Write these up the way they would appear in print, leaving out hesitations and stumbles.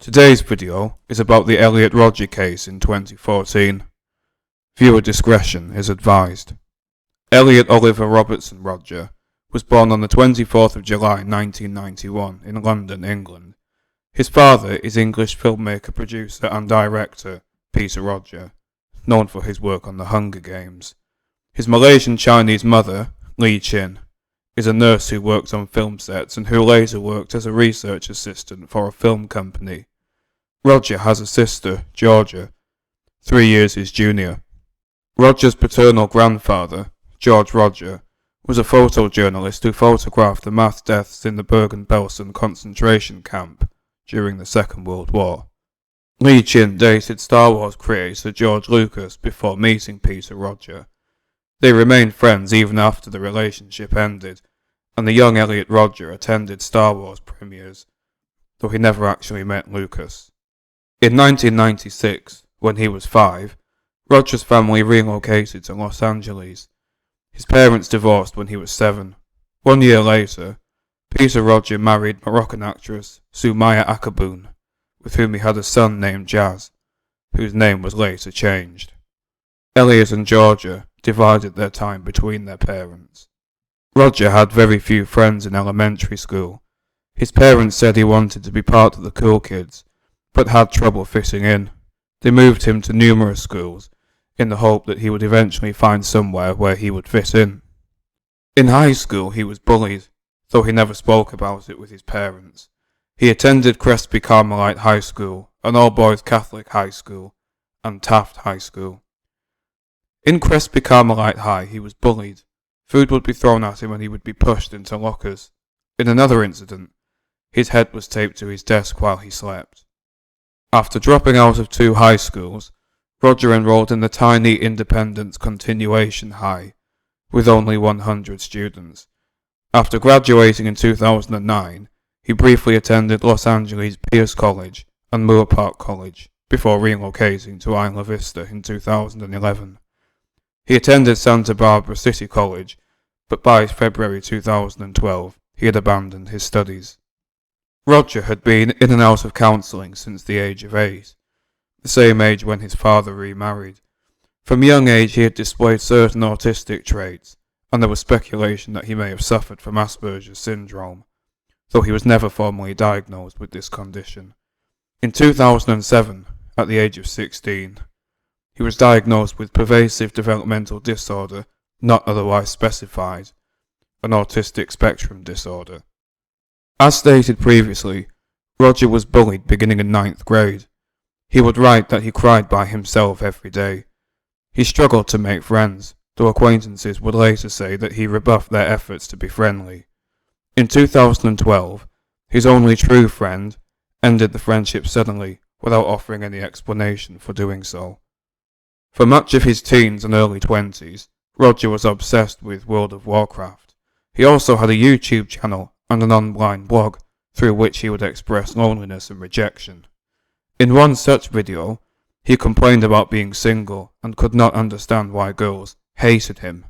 Today's video is about the Elliot Rodger case in 2014. Viewer discretion is advised. Elliot Oliver Robertson Rodger was born on the 24th of July 1991 in London, England. His father is English filmmaker, producer and director Peter Rodger, known for his work on the Hunger Games. His Malaysian Chinese mother, Lee Chin, is a nurse who works on film sets and who later worked as a research assistant for a film company. Rodger has a sister, Georgia, 3 years his junior. Rodger's paternal grandfather, George Rodger, was a photojournalist who photographed the mass deaths in the Bergen-Belsen concentration camp during the Second World War. Lee Chin dated Star Wars creator George Lucas before meeting Peter Rodger. They remained friends even after the relationship ended, and the young Elliot Rodger attended Star Wars premieres, though he never actually met Lucas. In 1996, when he was 5, Rodger's family relocated to Los Angeles. His parents divorced when he was 7. 1 year later, Peter Rodger married Moroccan actress Soumaya Akaboun, with whom he had a son named Jazz, whose name was later changed. Elliot and Georgia divided their time between their parents. Rodger had very few friends in elementary school. His parents said he wanted to be part of the cool kids, but had trouble fitting in. They moved him to numerous schools, in the hope that he would eventually find somewhere where he would fit in. In high school he was bullied, though he never spoke about it with his parents. He attended Crespi Carmelite High School, an all-boys Catholic high school, and Taft High School. In Crespi Carmelite High he was bullied. Food would be thrown at him and he would be pushed into lockers. In another incident, his head was taped to his desk while he slept. After dropping out of 2 high schools, Rodger enrolled in the tiny Independence Continuation High, with only 100 students. After graduating in 2009, he briefly attended Los Angeles Pierce College and Moore Park College, before relocating to Isla Vista in 2011. He attended Santa Barbara City College, but by February 2012, he had abandoned his studies. Rodger had been in and out of counselling since the age of 8, the same age when his father remarried. From a young age he had displayed certain autistic traits, and there was speculation that he may have suffered from Asperger's syndrome, though he was never formally diagnosed with this condition. In 2007, at the age of 16, he was diagnosed with pervasive developmental disorder not otherwise specified, an autistic spectrum disorder. As stated previously, Rodger was bullied beginning in 9th grade. He would write that he cried by himself every day. He struggled to make friends, though acquaintances would later say that he rebuffed their efforts to be friendly. In 2012, his only true friend ended the friendship suddenly without offering any explanation for doing so. For much of his teens and early 20s, Rodger was obsessed with World of Warcraft. He also had a YouTube channel and an online blog through which he would express loneliness and rejection. In one such video, he complained about being single and could not understand why girls hated him.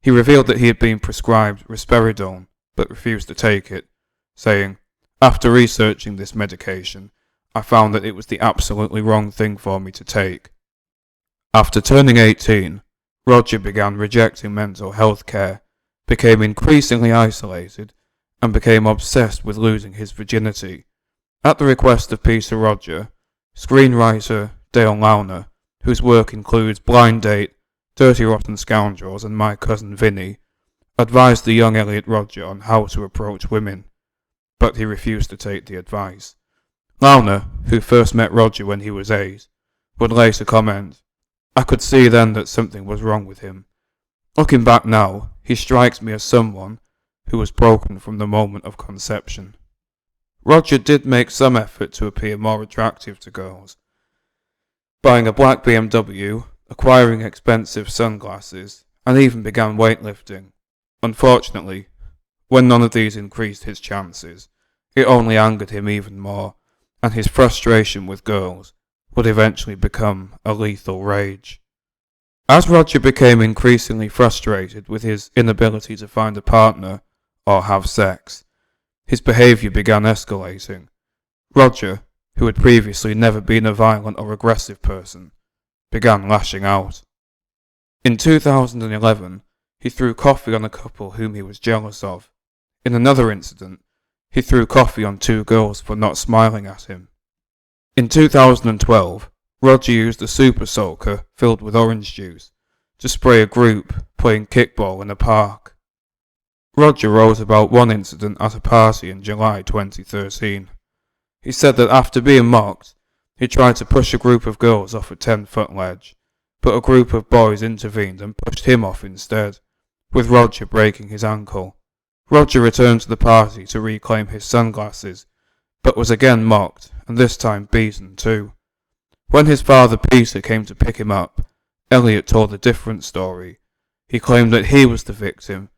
He revealed that he had been prescribed risperidone but refused to take it, saying, "After researching this medication, I found that it was the absolutely wrong thing for me to take." After turning 18, Rodger began rejecting mental health care, became increasingly isolated, and became obsessed with losing his virginity. At the request of Peter Rodger, screenwriter Dale Launer, whose work includes Blind Date, Dirty Rotten Scoundrels and My Cousin Vinny, advised the young Elliot Rodger on how to approach women, but he refused to take the advice. Launer, who first met Rodger when he was 8, would later comment, "I could see then that something was wrong with him. Looking back now, he strikes me as someone who was broken from the moment of conception." Rodger did make some effort to appear more attractive to girls, buying a black BMW, acquiring expensive sunglasses, and even began weightlifting. Unfortunately, when none of these increased his chances, it only angered him even more, and his frustration with girls would eventually become a lethal rage. As Rodger became increasingly frustrated with his inability to find a partner or have sex, his behaviour began escalating. Rodger, who had previously never been a violent or aggressive person, began lashing out. In 2011, he threw coffee on a couple whom he was jealous of. In another incident, he threw coffee on two girls for not smiling at him. In 2012, Rodger used a super soaker filled with orange juice to spray a group playing kickball in a park. Rodger wrote about one incident at a party in July 2013. He said that after being mocked, he tried to push a group of girls off a 10-foot ledge, but a group of boys intervened and pushed him off instead, with Rodger breaking his ankle. Rodger returned to the party to reclaim his sunglasses, but was again mocked, and this time beaten too. When his father Peter came to pick him up, Elliot told a different story. He claimed that he was the victim,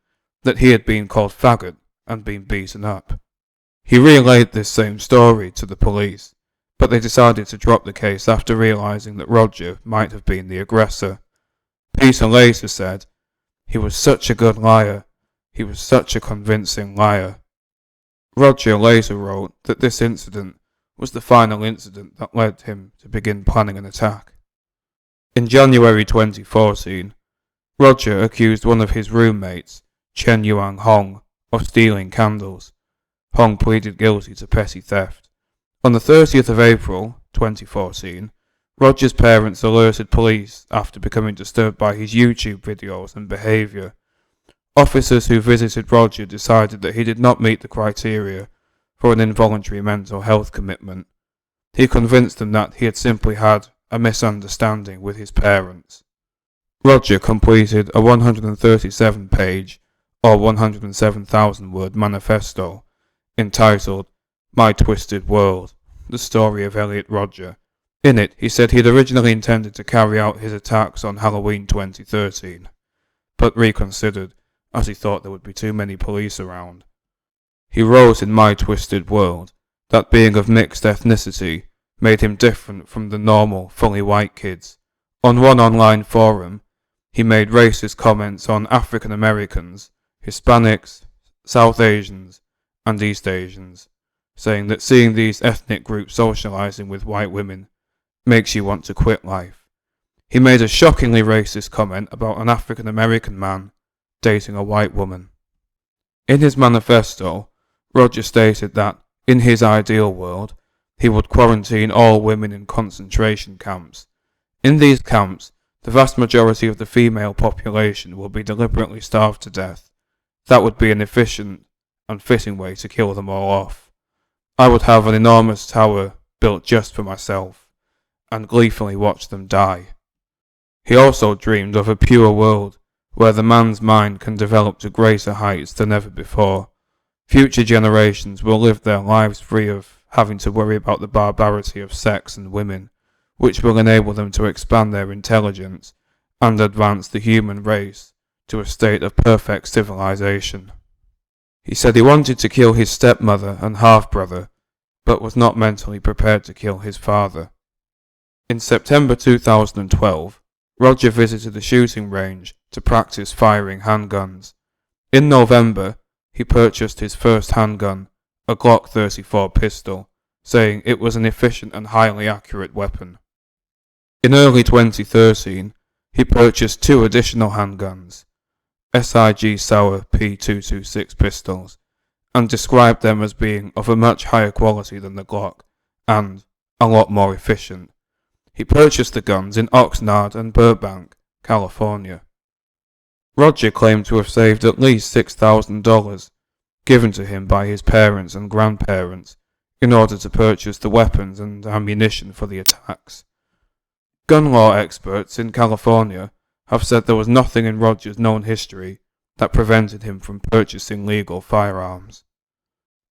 that he had been called faggot and been beaten up. He relayed this same story to the police, but they decided to drop the case after realizing that Rodger might have been the aggressor. Peter later said, "He was such a good liar. He was such a convincing liar." Rodger later wrote that this incident was the final incident that led him to begin planning an attack. In January 2014, Rodger accused one of his roommates, Chen Yuan Hong, of stealing candles. Hong pleaded guilty to petty theft. On the 30th of April 2014, Rodger's parents alerted police after becoming disturbed by his YouTube videos and behaviour. Officers who visited Rodger decided that he did not meet the criteria for an involuntary mental health commitment. He convinced them that he had simply had a misunderstanding with his parents. Rodger completed a 137-page or 107,000-word manifesto entitled My Twisted World, the story of Elliot Rodger. In it, he said he had originally intended to carry out his attacks on Halloween 2013, but reconsidered as he thought there would be too many police around. He wrote in My Twisted World that being of mixed ethnicity made him different from the normal, fully white kids. On one online forum, he made racist comments on African Americans, Hispanics, South Asians, and East Asians, saying that seeing these ethnic groups socializing with white women makes you want to quit life. He made a shockingly racist comment about an African American man dating a white woman. In his manifesto, Rodger stated that, in his ideal world, he would quarantine all women in concentration camps. In these camps, the vast majority of the female population will be deliberately starved to death. That would be an efficient and fitting way to kill them all off. I would have an enormous tower built just for myself, and gleefully watch them die. He also dreamed of a pure world where the man's mind can develop to greater heights than ever before. Future generations will live their lives free of having to worry about the barbarity of sex and women, which will enable them to expand their intelligence and advance the human race to a state of perfect civilization. He said he wanted to kill his stepmother and half-brother, but was not mentally prepared to kill his father. In September 2012, Rodger visited a shooting range to practice firing handguns. In November, he purchased his first handgun, a Glock 34 pistol, saying it was an efficient and highly accurate weapon. In early 2013, he purchased two additional handguns, SIG Sauer P226 pistols, and described them as being of a much higher quality than the Glock and a lot more efficient. He purchased the guns in Oxnard and Burbank, California. Rodger claimed to have saved at least $6,000 given to him by his parents and grandparents in order to purchase the weapons and ammunition for the attacks. Gun law experts in California have said there was nothing in Rodger's known history that prevented him from purchasing legal firearms.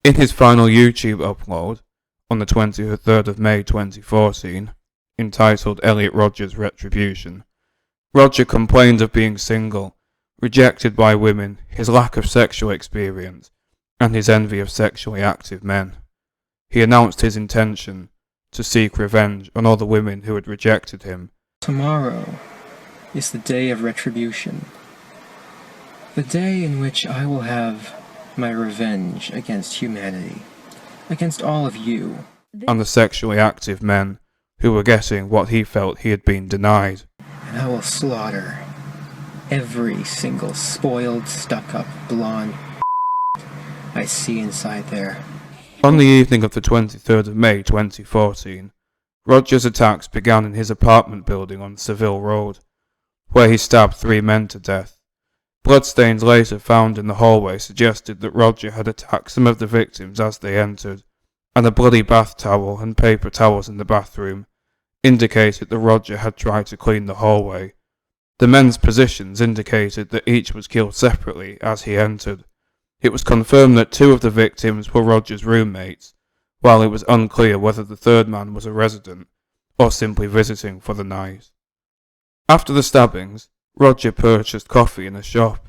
In his final YouTube upload, on the 23rd of May 2014, entitled Elliot Rodger's Retribution, Rodger complained of being single, rejected by women, his lack of sexual experience, and his envy of sexually active men. He announced his intention to seek revenge on all the women who had rejected him. Tomorrow is the day of retribution, the day in which I will have my revenge against humanity, against all of you. and the sexually active men who were getting what he felt he had been denied. And I will slaughter every single spoiled, stuck-up, blonde I see inside there. On the evening of the 23rd of May 2014, Rodger's attacks began in his apartment building on Seville Road, where he stabbed 3 men to death. Bloodstains later found in the hallway suggested that Rodger had attacked some of the victims as they entered, and a bloody bath towel and paper towels in the bathroom indicated that Rodger had tried to clean the hallway. The men's positions indicated that each was killed separately as he entered. It was confirmed that 2 of the victims were Rodger's roommates, while it was unclear whether the third man was a resident or simply visiting for the night. After the stabbings, Rodger purchased coffee in a shop.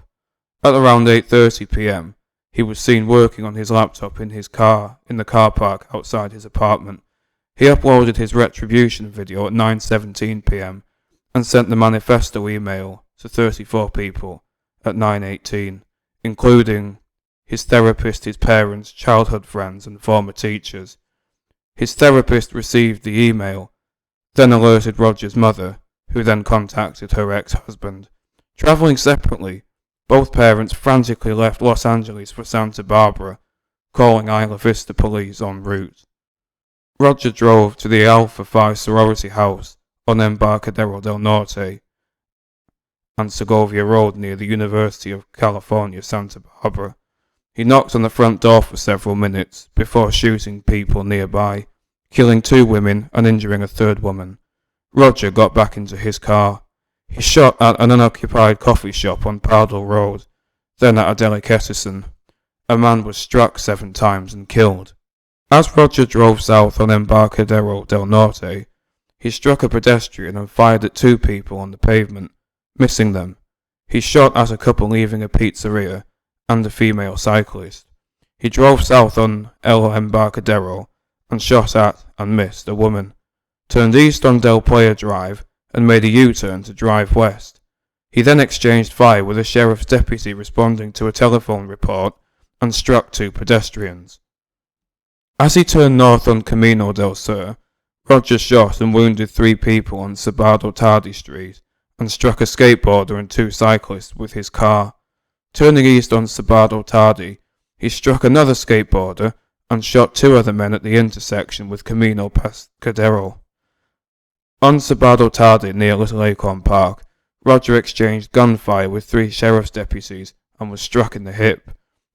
At around 8:30 p.m, he was seen working on his laptop in his car in the car park outside his apartment. He uploaded his retribution video at 9:17 p.m. and sent the manifesto email to 34 people at 9:18, including his therapist, his parents, childhood friends, and former teachers. His therapist received the email, then alerted Rodger's mother, who then contacted her ex-husband. Travelling separately, both parents frantically left Los Angeles for Santa Barbara, calling Isla Vista police en route. Rodger drove to the Alpha Phi sorority house on Embarcadero del Norte and Segovia Road near the University of California, Santa Barbara. He knocked on the front door for several minutes before shooting people nearby, killing 2 women and injuring a 3rd woman. Rodger got back into his car. He shot at an unoccupied coffee shop on Pardo Road, then at a delicatessen. A man was struck 7 times and killed. As Rodger drove south on Embarcadero del Norte, he struck a pedestrian and fired at 2 people on the pavement, missing them. He shot at a couple leaving a pizzeria and a female cyclist. He drove south on El Embarcadero and shot at and missed a woman, turned east on Del Playa Drive and made a U-turn to drive west. He then exchanged fire with a sheriff's deputy responding to a telephone report and struck 2 pedestrians. As he turned north on Camino del Sur, Rodger shot and wounded 3 people on Sabado Tardy Street and struck a skateboarder and 2 cyclists with his car. Turning east on Sabado Tardy, he struck another skateboarder and shot 2 other men at the intersection with Camino Pescadero. On Sabado Tardy near Little Acorn Park, Rodger exchanged gunfire with 3 sheriff's deputies and was struck in the hip.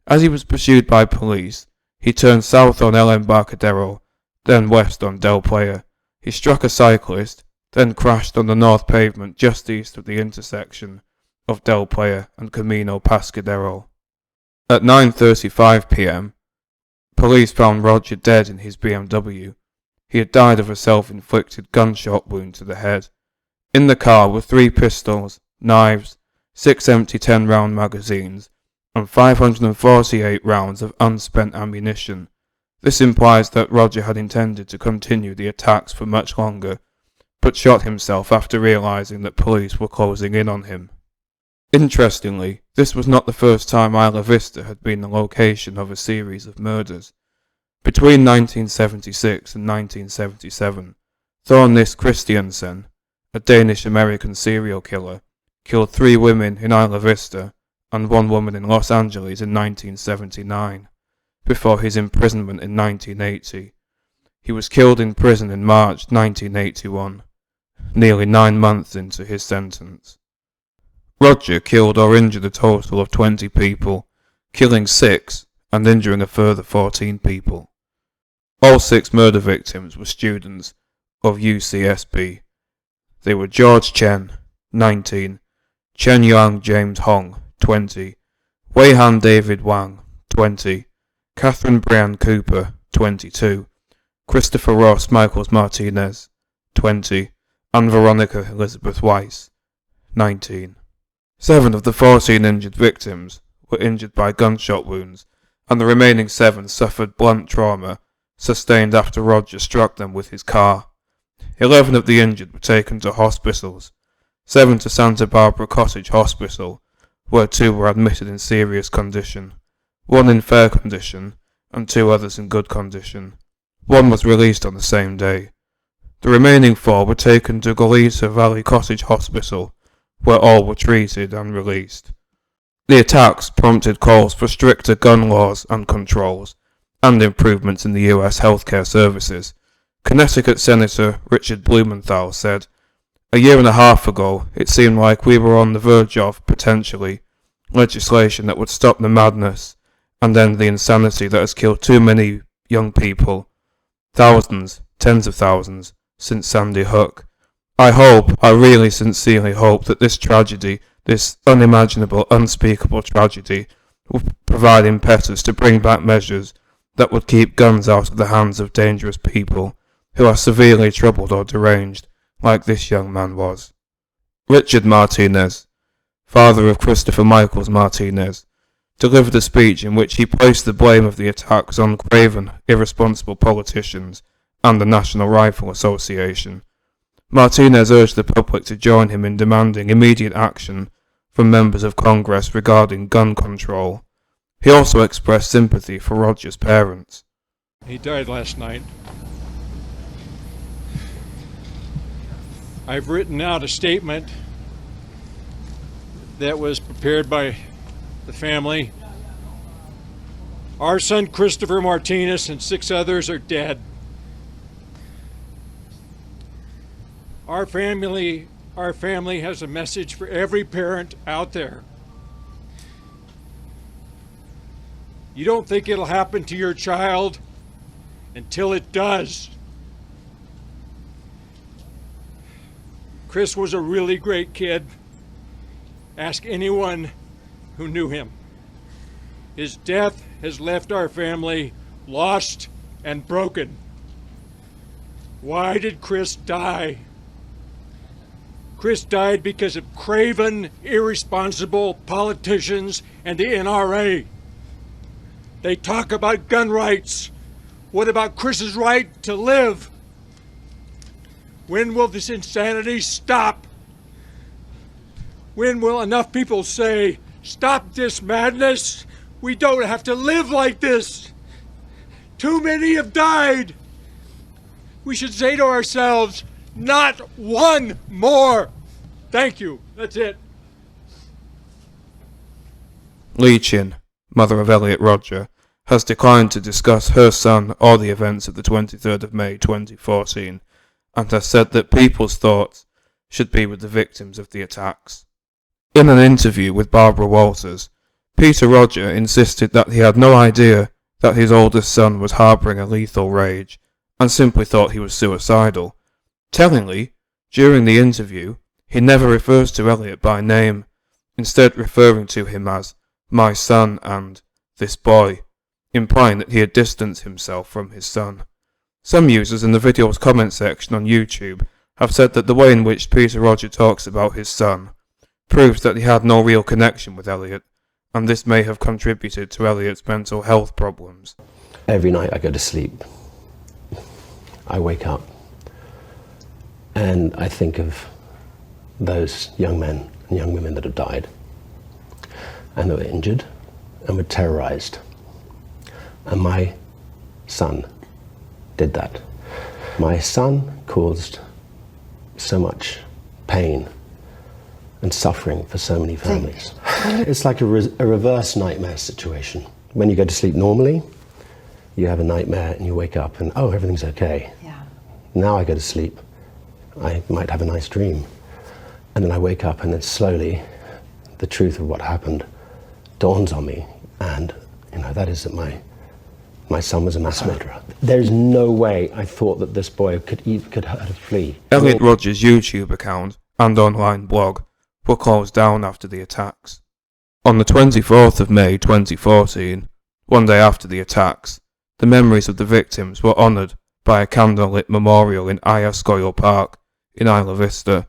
As he was pursued by police, he turned south on El Embarcadero, then west on Del Playa. He struck a cyclist, then crashed on the north pavement just east of the intersection of Del Playa and Camino Pescadero. At 9:35 p.m, police found Rodger dead in his BMW. He had died of a self-inflicted gunshot wound to the head. In the car were 3 pistols, knives, 6 empty 10-round magazines, and 548 rounds of unspent ammunition. This implies that Rodger had intended to continue the attacks for much longer, but shot himself after realizing that police were closing in on him. Interestingly, this was not the first time Isla Vista had been the location of a series of murders. Between 1976 and 1977, Thornlis Christiansen, a Danish-American serial killer, killed 3 women in Isla Vista and 1 woman in Los Angeles in 1979, before his imprisonment in 1980. He was killed in prison in March 1981, nearly 9 months into his sentence. Rodger killed or injured a total of 20 people, killing 6 and injuring a further 14 people. All 6 murder victims were students of UCSB. They were George Chen, 19, Chen Yang James Hong, 20, Wei-Han David Wang, 20, Catherine Brianne Cooper, 22, Christopher Ross Michaels Martinez, 20, and Veronica Elizabeth Weiss, 19. 7 of the 14 injured victims were injured by gunshot wounds, and the remaining 7 suffered blunt trauma sustained after Rodger struck them with his car. 11 of the injured were taken to hospitals, 7 to Santa Barbara Cottage Hospital, where 2 were admitted in serious condition, 1 in fair condition, and 2 others in good condition. One was released on the same day. The remaining 4 were taken to Goleta Valley Cottage Hospital, where all were treated and released. The attacks prompted calls for stricter gun laws and controls, and improvements in the US healthcare services. Connecticut Senator Richard Blumenthal said, "A year and a half ago, it seemed like we were on the verge of, potentially, legislation that would stop the madness and end the insanity that has killed too many young people, thousands, tens of thousands, since Sandy Hook. I really sincerely hope that this tragedy, this unimaginable, unspeakable tragedy, will provide impetus to bring back measures that would keep guns out of the hands of dangerous people who are severely troubled or deranged, like this young man was." Richard Martinez, father of Christopher Michaels Martinez, delivered a speech in which he placed the blame of the attacks on craven, irresponsible politicians and the National Rifle Association. Martinez urged the public to join him in demanding immediate action from members of Congress regarding gun control. He also expressed sympathy for Rodger's parents. He died last night. I've written out a statement that was prepared by the family. Our son Christopher Martinez and 6 others are dead. Our family has a message for every parent out there. You don't think it'll happen to your child until it does. Chris was a really great kid. Ask anyone who knew him. His death has left our family lost and broken. Why did Chris die? Chris died because of craven, irresponsible politicians and the NRA. They talk about gun rights. What about Chris's right to live? When will this insanity stop? When will enough people say, "Stop this madness. We don't have to live like this. Too many have died." We should say to ourselves, "Not one more." Thank you. That's it. Lee Chin, mother of Elliot Rodger, has declined to discuss her son or the events of the 23rd of May 2014, and has said that people's thoughts should be with the victims of the attacks. In an interview with Barbara Walters, Peter Rodger insisted that he had no idea that his oldest son was harbouring a lethal rage, and simply thought he was suicidal. Tellingly, during the interview, he never refers to Elliot by name, instead referring to him as "my son" and "this boy," implying that he had distanced himself from his son. Some users in the video's comment section on YouTube have said that the way in which Peter Rodger talks about his son proves that he had no real connection with Elliot, and this may have contributed to Elliot's mental health problems. Every night I go to sleep, I wake up, and I think of those young men and young women that have died, and that were injured, and were terrorized. And my son did that. My son caused so much pain and suffering for so many families. It's like a reverse nightmare situation. When you go to sleep normally, you have a nightmare and you wake up and, oh, everything's okay. Yeah. Now I go to sleep, I might have a nice dream. And then I wake up and then slowly the truth of what happened dawns on me. And, that is that my son was a mass murderer. There's no way I thought that this boy could hurt a flea. Elliot Rodger's YouTube account and online blog were closed down after the attacks. On the 24th of May 2014, one day after the attacks, the memories of the victims were honoured by a candlelit memorial in Ayaskoyo Park in Isla Vista.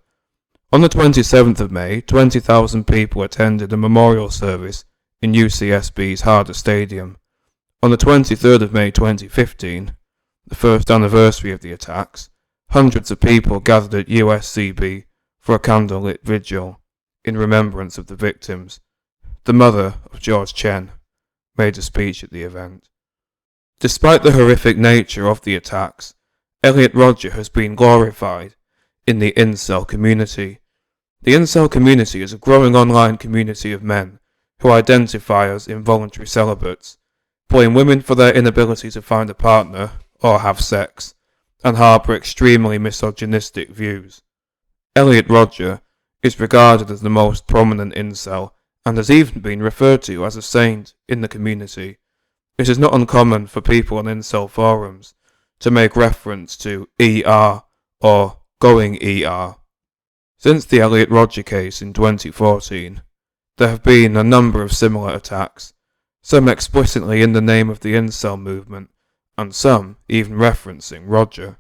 On the 27th of May, 20,000 people attended a memorial service in UCSB's Harder Stadium. On the 23rd of May 2015, the first anniversary of the attacks, hundreds of people gathered at USCB for a candlelit vigil in remembrance of the victims. The mother of George Chen made a speech at the event. Despite the horrific nature of the attacks, Elliot Rodger has been glorified in the incel community. The incel community is a growing online community of men who identify as involuntary celibates, blame women for their inability to find a partner or have sex, and harbour extremely misogynistic views. Elliot Rodger is regarded as the most prominent incel and has even been referred to as a saint in the community. It is not uncommon for people on incel forums to make reference to ER or going ER. Since the Elliot Rodger case in 2014, there have been a number of similar attacks, some explicitly in the name of the incel movement, and some even referencing Rodger.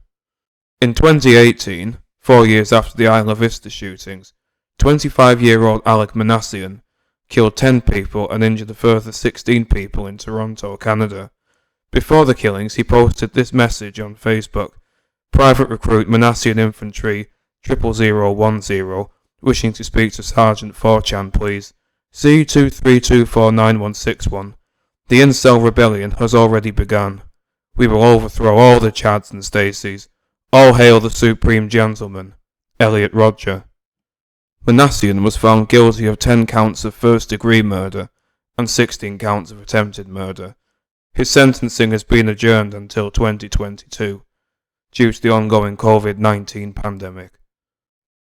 In 2018, 4 years after the Isla Vista shootings, 25-year-old Alec Manassian killed 10 people and injured a further 16 people in Toronto, Canada. Before the killings, he posted this message on Facebook: Private Recruit Manassian Infantry 00010, wishing to speak to Sergeant 4chan please. C23249161. The incel rebellion has already begun. We will overthrow all the Chads and Stacys. All hail the Supreme Gentleman, Elliot Rodger. Manassian was found guilty of 10 counts of first-degree murder and 16 counts of attempted murder. His sentencing has been adjourned until 2022 due to the ongoing COVID-19 pandemic.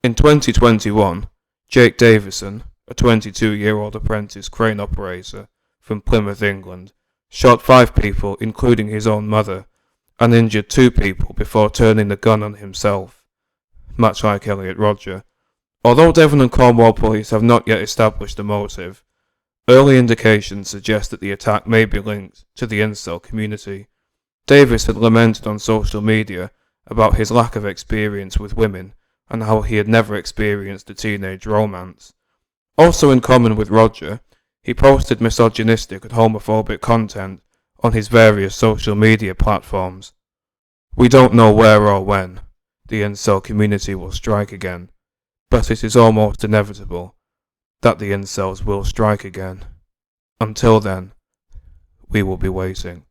In 2021, Jake Davison, a 22-year-old apprentice crane operator from Plymouth, England, shot 5 people, including his own mother, and injured 2 people before turning the gun on himself. Much like Elliot Rodger. Although Devon and Cornwall police have not yet established a motive, early indications suggest that the attack may be linked to the incel community. Davis had lamented on social media about his lack of experience with women and how he had never experienced a teenage romance. Also in common with Rodger, he posted misogynistic and homophobic content on his various social media platforms. We don't know where or when the incel community will strike again, but it is almost inevitable that the incels will strike again. Until then, we will be waiting.